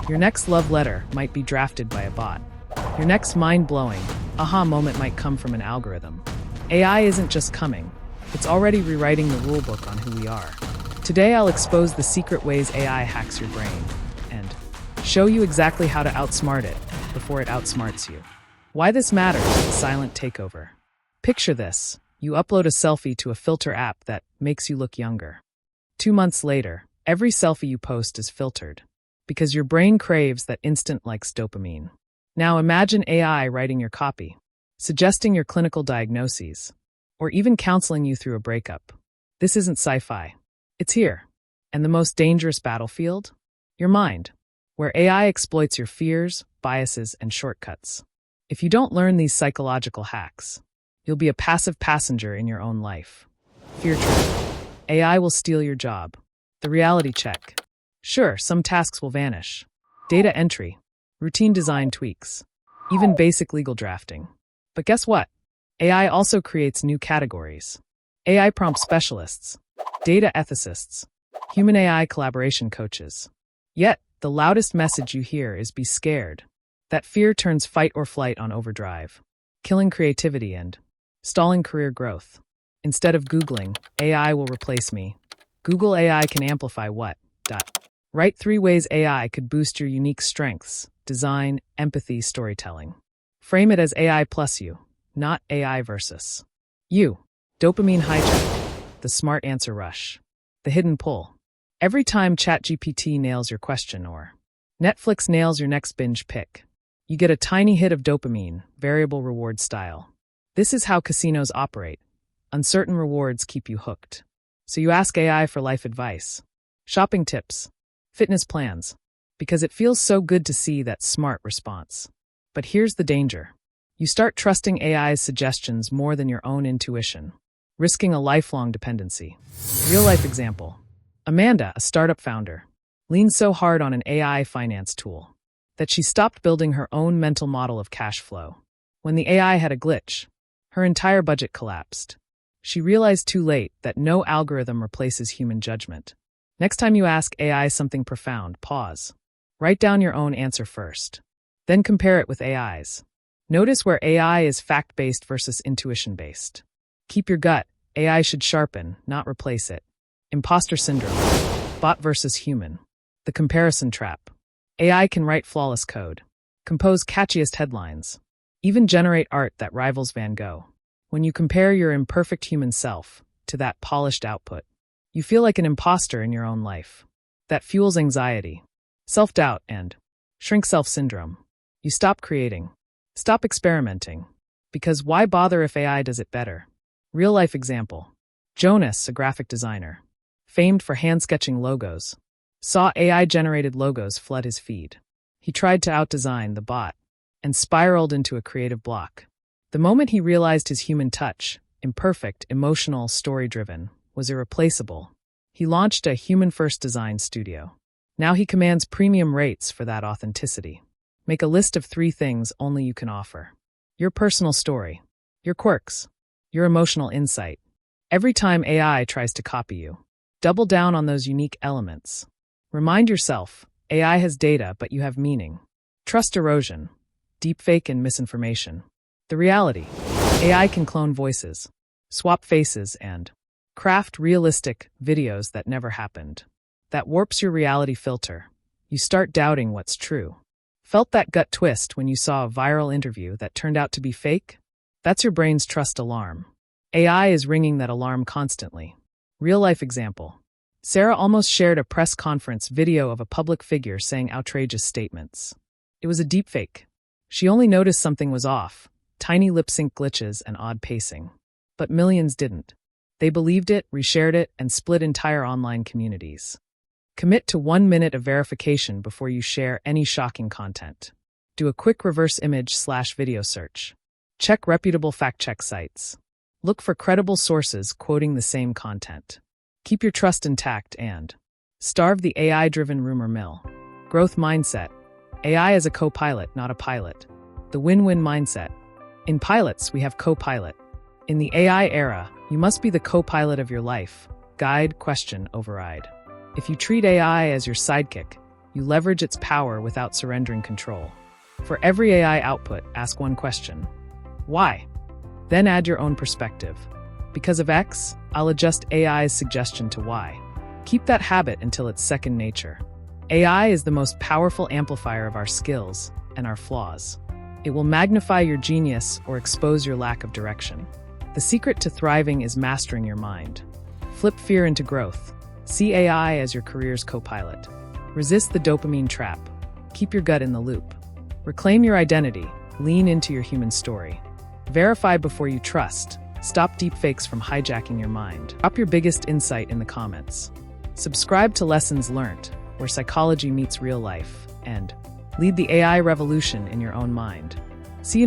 Your next love letter might be drafted by a bot. Your next mind-blowing aha moment might come from an algorithm. AI isn't just coming, it's already rewriting the rulebook on who we are. Today I'll expose the secret ways AI hacks your brain and show you exactly how to outsmart it before it outsmarts you. Why this matters is the silent takeover. Picture this. You upload a selfie to a filter app that makes you look younger. 2 months later, every selfie you post is filtered because your brain craves that instant likes dopamine. Now imagine AI writing your copy, suggesting your clinical diagnoses, or even counseling you through a breakup. This isn't sci-fi. It's here. And the most dangerous battlefield? Your mind, where AI exploits your fears, biases, and shortcuts. If you don't learn these psychological hacks, you'll be a passive passenger in your own life. Fear trap. AI will steal your job. The reality check. Sure, some tasks will vanish. Data entry, routine design tweaks, even basic legal drafting. But guess what? AI also creates new categories. AI prompt specialists, data ethicists, human AI collaboration coaches. Yet, the loudest message you hear is be scared. That fear turns fight or flight on overdrive, killing creativity and stalling career growth. Instead of Googling, AI will replace me. Google AI can amplify what? Write 3 ways AI could boost your unique strengths: design, empathy, storytelling. Frame it as AI plus you, not AI versus you. Dopamine hijack, the smart answer rush, the hidden pull. Every time ChatGPT nails your question or Netflix nails your next binge pick, you get a tiny hit of dopamine, variable reward style. This is how casinos operate. Uncertain rewards keep you hooked. So you ask AI for life advice, shopping tips, fitness plans, because it feels so good to see that smart response. But here's the danger. You start trusting AI's suggestions more than your own intuition, risking a lifelong dependency. Real-life example. Amanda, a startup founder, leaned so hard on an AI finance tool that she stopped building her own mental model of cash flow. When the AI had a glitch, her entire budget collapsed. She realized too late that no algorithm replaces human judgment. Next time you ask AI something profound, pause. Write down your own answer first. Then compare it with AI's. Notice where AI is fact-based versus intuition-based. Keep your gut. AI should sharpen, not replace it. Imposter syndrome. Bot versus human. The comparison trap. AI can write flawless code, compose catchiest headlines, even generate art that rivals Van Gogh. When you compare your imperfect human self to that polished output, you feel like an imposter in your own life. That fuels anxiety, self-doubt, and shrink self syndrome. You stop creating, stop experimenting, because why bother if AI does it better? Real-life example. Jonas, a graphic designer, famed for hand-sketching logos, saw AI-generated logos flood his feed. He tried to outdesign the bot and spiraled into a creative block. The moment he realized his human touch, imperfect, emotional, story-driven, was irreplaceable, he launched a human-first design studio. Now he commands premium rates for that authenticity. Make a list of 3 things only you can offer. Your personal story, your quirks, your emotional insight. Every time AI tries to copy you, double down on those unique elements. Remind yourself, AI has data, but you have meaning. Trust erosion, deepfake and misinformation. The reality, AI can clone voices, swap faces, and craft realistic videos that never happened. That warps your reality filter. You start doubting what's true. Felt that gut twist when you saw a viral interview that turned out to be fake? That's your brain's trust alarm. AI is ringing that alarm constantly. Real-life example. Sarah almost shared a press conference video of a public figure saying outrageous statements. It was a deepfake. She only noticed something was off, tiny lip-sync glitches and odd pacing. But millions didn't. They believed it, reshared it, and split entire online communities. Commit to 1 minute of verification before you share any shocking content. Do a quick reverse image/video search. Check reputable fact-check sites. Look for credible sources quoting the same content. Keep your trust intact and starve the AI-driven rumor mill. Growth mindset. AI is a co-pilot, not a pilot. The win-win mindset. In pilots, we have co-pilot. In the AI era, you must be the co-pilot of your life. Guide, question, override. If you treat AI as your sidekick, you You leverage its power without surrendering control. For every AI output, ask one question. Why? Then add your own perspective. Because of X, I'll adjust AI's suggestion to Y. Keep that habit until it's second nature. AI is the most powerful amplifier of our skills and our flaws. It will magnify your genius or expose your lack of direction. The secret to thriving is mastering your mind. Flip fear into growth. See AI as your career's co-pilot. Resist the dopamine trap. Keep your gut in the loop. Reclaim your identity. Lean into your human story. Verify before you trust. Stop deepfakes from hijacking your mind. Drop your biggest insight in the comments. Subscribe to Lessons Learned, where psychology meets real life, and lead the AI revolution in your own mind.